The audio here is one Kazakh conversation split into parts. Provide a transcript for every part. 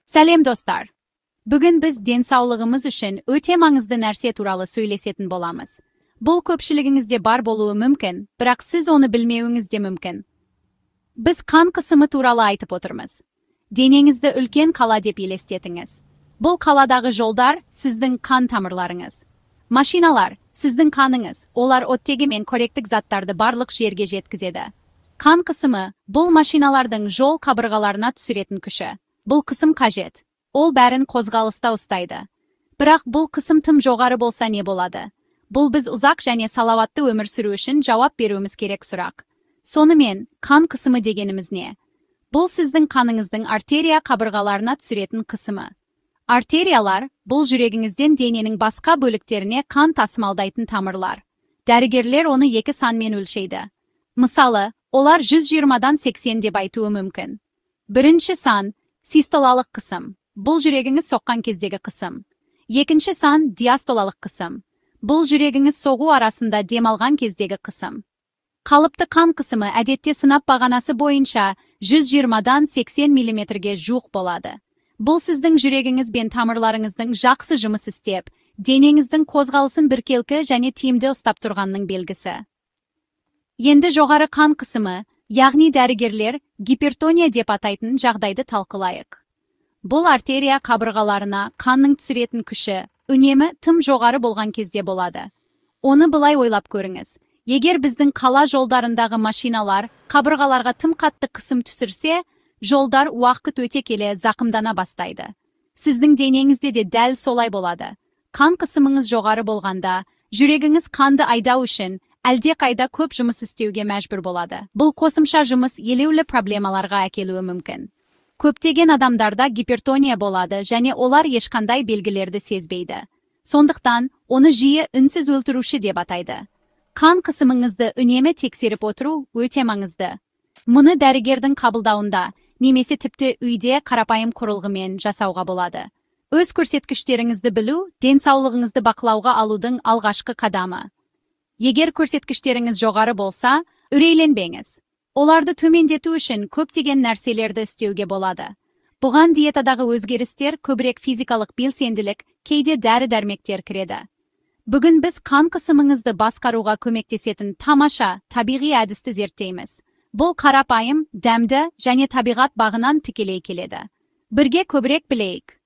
Сәлем достар. Бүгін біз денсаулығымыз үшін өте маңызды нәрсе туралы сөйлесетін боламыз. Бұл көпшілігіңізде бар болуы мүмкін, бірақ сіз оны білмеуіңіз де мүмкін. Біз қан қысымы туралы айтып отырмыз. Денеңізді үлкен қала деп елестетіңіз. Бұл қаладағы жолдар сіздің қан тамырларыңыз. Машиналар сіздің қаныңыз, олар оттегі мен коректік заттарды барлық жерге жеткізеді. Қан қысымы бұл машиналардың жол қабырғаларына түсіретін күші. Бұл қысым қажет. Ол бәрін қозғалыста ұстайды. Бірақ бұл қысым тым жоғары болса не болады? Бұл біз ұзақ және салауатты өмір сүру үшін жауап беруіміз керек сұрақ. Сонымен, қан қысымы дегеніміз не? Бұл сіздің қаныңыздың артерия қабырғаларына түсіретін қысымы. Артериялар бұл жүрегіңізден дененің басқа бөліктеріне қан тасымалдайтын тамырлар. Дәрігерлер оны екі санмен өлшейді. Мысалы, олар 120-дан 80 деп айтуы мүмкін. Бірінші сан систолалық қысым. Бұл жүрегіңіз соққан кездегі қысым. Екінші сан диастолалық қысым. Бұл жүрегіңіз соғу арасында демалған кездегі қысым. Қалыпты қан қысымы әдетте сынап бағанасы бойынша 120-дан 80 мм-ге жуық болады. Бұл сіздің жүрегіңіз бен тамырларыңыздың жақсы жұмыс істеп, денеңіздің қозғалысын біркелкі және тиімді ұстап тұрғанның белгісі. Енді жоғары қан қысымы, яғни дәрігерлер гипертония деп атайтын жағдайды талқылайық. Бұл артерия қабырғаларына қанның түсіретін күші үнемі тым жоғары болған кезде болады. Оны былай ойлап көріңіз. Егер біздің қала жолдарындағы машиналар қабырғаларға тым қатты қысым түсірсе, жолдар уақыт өте келе зақымдана бастайды. Сіздің денеңізде де дәл солай болады. Қан қысымыңыз жоғары болғанда, жүрегіңіз қанды айдау үшін әлде қайда көп жұмыс істеуге мәжбүр болады. Бұл қосымша жұмыс елеулі проблемаларға әкелуі мүмкін. Көптеген адамдарда гипертония болады және олар ешқандай белгілерді сезбейді. Сондықтан, оны жиі үнсіз өлтіруші деп атайды. Қан қысымыңызды үнемі тексеріп отыру өте маңызды. Мұны дәрігердің қабылдауында, немесе тіпті үйде қарапайым құрылғымен жасауға болады. Өз көрсеткіштеріңізді білу, денсаулығыңызды бақылауға алудың алғашқы қадамы. Егер көрсеткіштеріңіз жоғары болса, үрейленбеңіз. Оларды төмендету үшін көптеген нәрселерді істеуге болады. Бұған диетадағы өзгерістер, көбірек физикалық белсенділік, кейде дәрі-дәрмектер кіреді. Бүгін біз қан қысымыңызды басқаруға көмектесетін тамаша, табиғи әдісті зерттейміз. Бұл қарапайым, дәмді және табиғат бағынан тікелей келеді. Бірге көбірек білейік.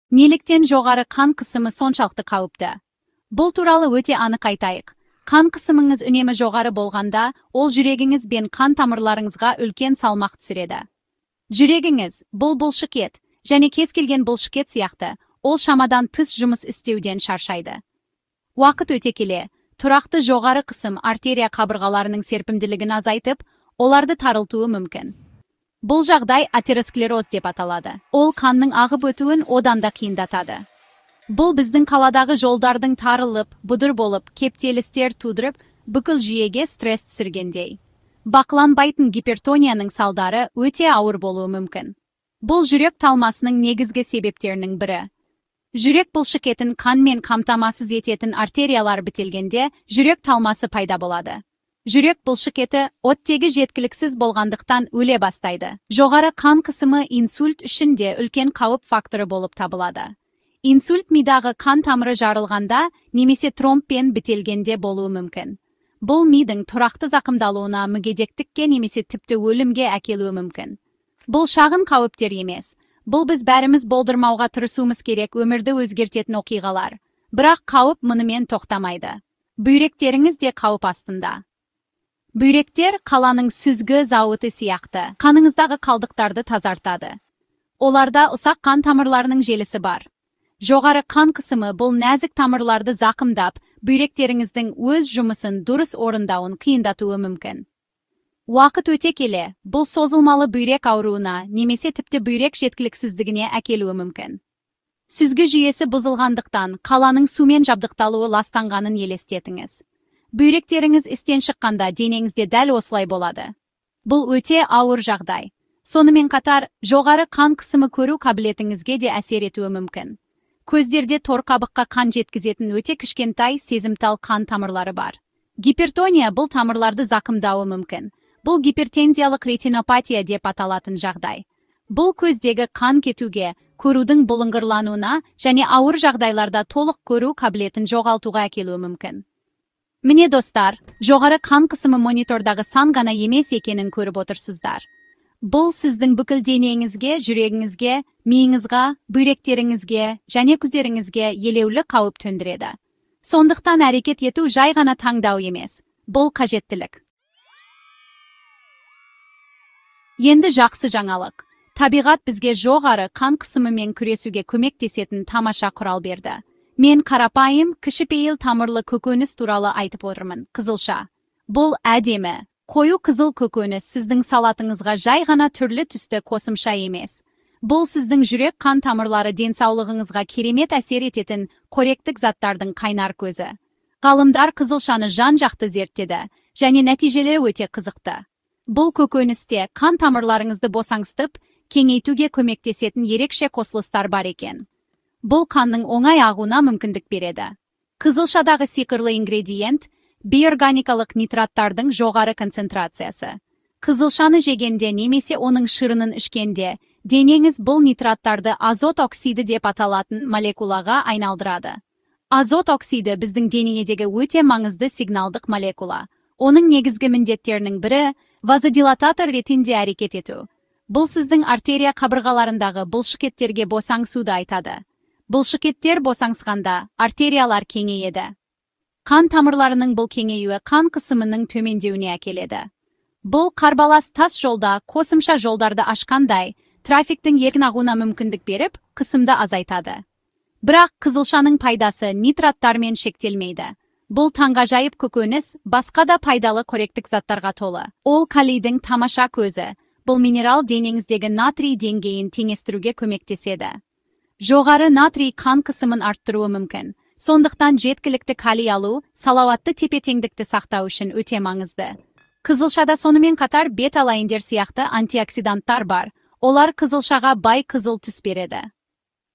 Неліктен жоғары қан қысымы соншалықты қауіпті? Бұл туралы өте анық айтайық. Қан қысымыңыз үнемі жоғары болғанда, ол жүрегіңіз бен қан тамырларыңызға үлкен салмақ түсіреді. Жүрегіңіз, бұл бұлшықет, және кез келген бұлшықет сияқты, ол шамадан тыс жұмыс істеуден шаршайды. Уақыт өте келе, тұрақты жоғары қысым артерия қабырғаларының серпімділігін азайтып, оларды тарылтуы мүмкін. Бұл жағдай атеросклероз деп аталады. Ол қанның ағып өтуін одан да қиындатады. Бұл біздің қаладағы жолдардың тарылып, бұдыр болып, кептелістер тудырып, бүкіл жүйеге стресс түсіргендей. Бақыланбайтын гипертонияның салдары өте ауыр болуы мүмкін. Бұл жүрек талмасының негізгі себептерінің бірі. Жүрек бұлшықетін қанмен қамтамасыз ететін артериялар бітелгенде, жүрек талмасы пайда болады. Жүрек бұлшықеті оттегі жеткіліксіз болғандықтан өле бастайды. Жоғары қан қысымы инсульт үшін де үлкен қауіп факторы болып табылады. Инсульт мидағы қан тамыры жарылғанда, немесе тромбпен бітелгенде болуы мүмкін. Бұл мидың тұрақты зақымдалуына, мүгедектікке немесе тіпті өлімге әкелуі мүмкін. Бұл шағын қауіптер емес. Бұл біз бәріміз болдырмауға тырысуымыз керек өмірді өзгертетін оқиғалар. Бірақ қауіп мұнымен тоқтамайды. Бүйректеріңіз де қауіп астында. Бүйректер қаланың сүзгі зауыты сияқты, қаныңыздағы қалдықтарды тазартады. Оларда ұсақ қан тамырларының желісі бар. Жоғары қан қысымы бұл нәзік тамырларды зақымдап, бүйректеріңіздің өз жұмысын дұрыс орындауын қиындатуы мүмкін. Уақыт өте келе, бұл созылмалы бүйрек ауруына, немесе тіпті бүйрек жеткіліксіздігіне әкелуі мүмкін. Сүзгі жүйесі бұзылғандықтан, қаланың сумен жабдықталуы ластанғанын елестетіңіз. Бүйректеріңіз істен шыққанда денеңізде дәл осылай болады. Бұл өте ауыр жағдай. Сонымен қатар, жоғары қан қысымы көру қабілетіңізге де әсер етуі мүмкін. Көздерде торқабыққа қан жеткізетін өте кішкентай сезімтал қан тамырлары бар. Гипертония бұл тамырларды зақымдауы мүмкін. Бұл гипертензиялық ретинопатия деп аталатын жағдай. Бұл көздегі қан кетуге, көрудің бұлыңғырлануына және ауыр жағдайларда толық көру қабілетін жоғалтуға әкелуі мүмкін. Міне достар, жоғары қан қысымы монитордағы сан ғана емес екенін көріп отырсыздар. Бұл сіздің бүкіл денеңізге, жүрегіңізге, миыңызға, бүйректеріңізге және көздеріңізге елеулі қауіп төндіреді. Сондықтан әрекет ету жай ғана таңдау емес. Бұл қажеттілік. Енді жақсы жаңалық. Табиғат бізге жоғары қан қысымымен күресуге көмектесетін тамаша құрал берді. Мен қарапайым, кішіпейіл тамырлы көкөніс туралы айтып отырмын, қызылша. Бұл әдемі, қою қызыл көкөніс сіздің салатыңызға жай ғана түрлі түсті қосымша емес. Бұл сіздің жүрек қан тамырлары денсаулығыңызға керемет әсер ететін қоректік заттардың қайнар көзі. Ғалымдар қызылшаны жан-жақты зерттеді, және нәтижелері өте қызықты. Бұл көкөністе қан тамырларыңызды босаңсытып, кеңейтуге көмектесетін ерекше қосылыстар бар екен. Бұл қанның оңай ағуына мүмкіндік береді. Қызылшадағы сиқырлы ингредиент бейорганикалық нитраттардың жоғары концентрациясы. Қызылшаны жегенде немесе оның шырынын ішкенде, денеңіз бұл нитраттарды азот оксиді деп аталатын молекулаға айналдырады. Азот оксиді біздің денедегі өте маңызды сигналдық молекула. Оның негізгі міндеттерінің бірі вазодилататор ретінде әрекет ету. Бұл сіздің артерия қабырғаларындағы бұлшықеттерге босаңсуды айтады. Бұлшықеттер босаңсығанда артериялар кеңейеді. Қан тамырларының бұл кеңеюі қан қысымының төмендеуіне әкеледі. Бұл қарбалас тас жолда қосымша жолдарды ашқандай, трафиктің еркін ағуына мүмкіндік беріп, қысымды азайтады. Бірақ қызылшаның пайдасы нитраттармен шектелмейді. Бұл таңғажайып көкөніс басқа да пайдалы қоректік заттарға толы. Ол калийдің тамаша көзі. Бұл минерал денеңіздегі натрий деңгейін теңестіруге көмектеседі. Жоғары натрий қан қысымын арттыруы мүмкін. Сондықтан жеткілікті калий алу, салауатты тепе-теңдікті сақтау үшін өте маңызды. Қызылшада сонымен қатар бета-лайндер сияқты антиоксиданттар бар. Олар қызылшаға бай қызыл түс береді.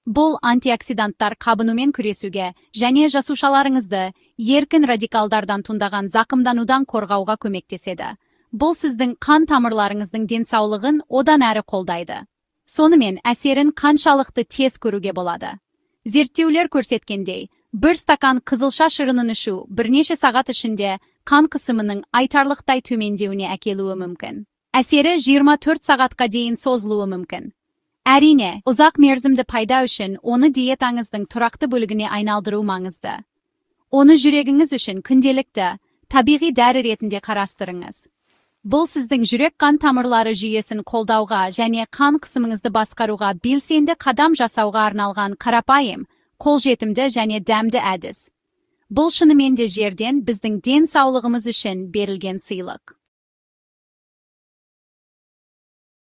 Бұл антиоксиданттар қабынумен күресуге және жасушаларыңызды еркін радикалдардан туындаған зақымданудан қорғауға көмектеседі. Бұл сіздің қан тамырларыңыздың денсаулығын одан әрі қолдайды. Сонымен әсерін қаншалықты тез көруге болады. Зерттеулер көрсеткендей, бір стакан қызылша шырынын ішу бірнеше сағат ішінде қан қысымының айтарлықтай төмендеуіне әкелуі мүмкін. Әсері 24 сағатқа дейін созылуы мүмкін. Әрине, ұзақ мерзімді пайда үшін оны диетаңыздың тұрақты бөлігіне айналдыру маңызды. Оны жүрегіңіз үшін күнделікті, табиғи дәрі ретінде қарастырыңыз. Бұл сіздің жүрек қан тамырлары жүйесін қолдауға және қан қысымыңызды басқаруға белсенді қадам жасауға арналған қарапайым, қолжетімді және дәмді әдіс. Бұл шынымен де жерден біздің денсаулығымыз үшін берілген сыйлық.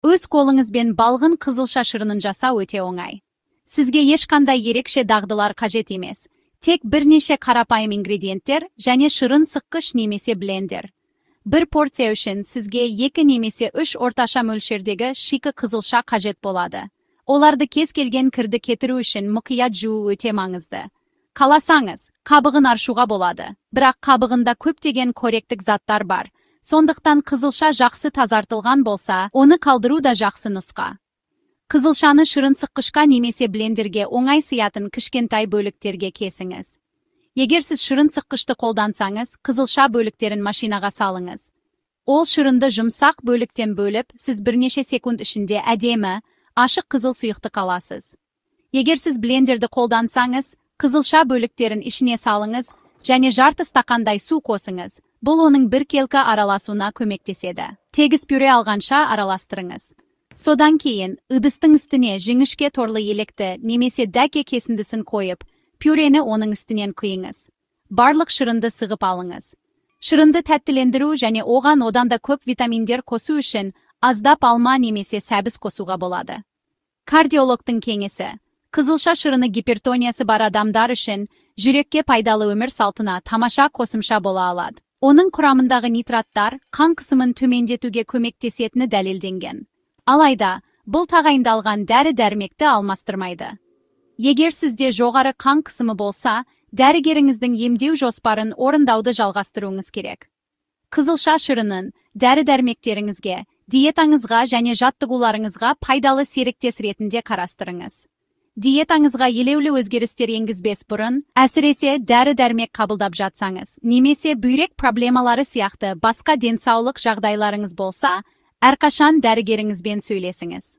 Өз қолыңызбен балғын қызылша шырынын жасау өте оңай. Сізге ешқандай ерекше дағдылар қажет емес. Тек бірнеше қарапайым ингредиенттер және шырын сыққыш немесе блендер. Бір порция үшін сізге 2 немесе 3 орташа мөлшердегі шикі қызылша қажет болады. Оларды кез келген кірді кетіру үшін мұқият жуу өте маңызды. Қаласаңыз, қабығын аршуға болады, бірақ қабығында көптеген қоректік заттар бар. Сондықтан қызылша жақсы тазартылған болса, оны қалдыру да жақсы нұсқа. Қызылшаны шырын сыққышқа немесе блендерге оңай сиятын кішкентай бөліктерге кесіңіз. Егер сіз шырын сыққышты қолдансаңыз, қызылша бөліктерін машинаға салыңыз. Ол шырынды жұмсақ бөліктен бөліп, сіз бірнеше секунд ішінде әдемі, ашық қызыл сұйықты қаласыз. Егер сіз блендерді қолдансаңыз, қызылша бөліктерін ішіне салыңыз және жарты стақандай су қосыңыз. Бұл оның біркелкі араласуына көмектеседі. Тегіс пюре алғанша араластырыңыз. Содан кейін, ыдыстың үстіне жіңішке торлы електі немесе дәке кесіндісін қойып, пюрені оның үстінен құйыңыз. Барлық шырынды сығып алыңыз. Шырынды тәттілендіру және одан да көп витаминдер қосу үшін аздап алма немесе сәбіз қосуға болады. Кардиологтың кеңесі. Қызылша шырыны гипертониясы бар адамдар үшін жүрекке пайдалы өмір салтына тамаша қосымша бола алады. Оның құрамындағы нитраттар қан қысымын төмендетуге көмектесетіні дәлелденген. Алайда, бұл тағайындалған дәрі-дәрмекті алмастырмайды. Егер сізде жоғары қан қысымы болса, дәрігеріңіздің емдеу жоспарын орындауды жалғастыруыңыз керек. Қызылша шырынын дәрі-дәрмектеріңізге, диетаңызға және жаттығуларыңызға пайдалы серіктес ретінде қарастырыңыз. Диетаңызға елеулі өзгерістер енгізбес бұрын, әсіресе дәрі-дәрмек қабылдап жатсаңыз, немесе бүйрек проблемалары сияқты басқа денсаулық жағдайларыңыз болса, әрқашан дәрігеріңізбен сөйлесіңіз.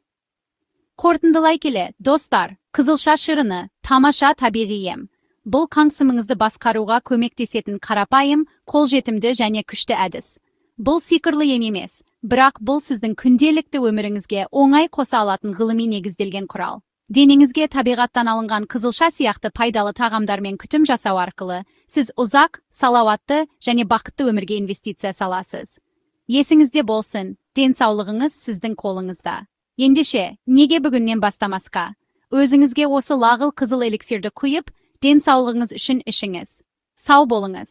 Қорытындылай келе, достар, қызылша шырыны тамаша табиғи ем. Бұл қаңсымыңызды басқаруға көмектесетін қарапайым, қолжетімді және күшті әдіс. Бұл сиқырлы ем емес, бірақ бұл сіздің күнделікті өміріңізге оңай қоса алатын ғылыми негізделген құрал. Денеңізге табиғаттан алынған қызылша сияқты пайдалы тағамдармен күтім жасау арқылы, сіз ұзақ, салауатты және бақытты өмірге инвестиция саласыз. Есіңізде болсын, денсаулығыңыз сіздің қолыңызда. Ендеше, неге бүгіннен бастамасқа? Өзіңізге осы лағыл қызыл эликсирді құйып, денсаулығыңыз үшін ішіңіз. Сау болыңыз.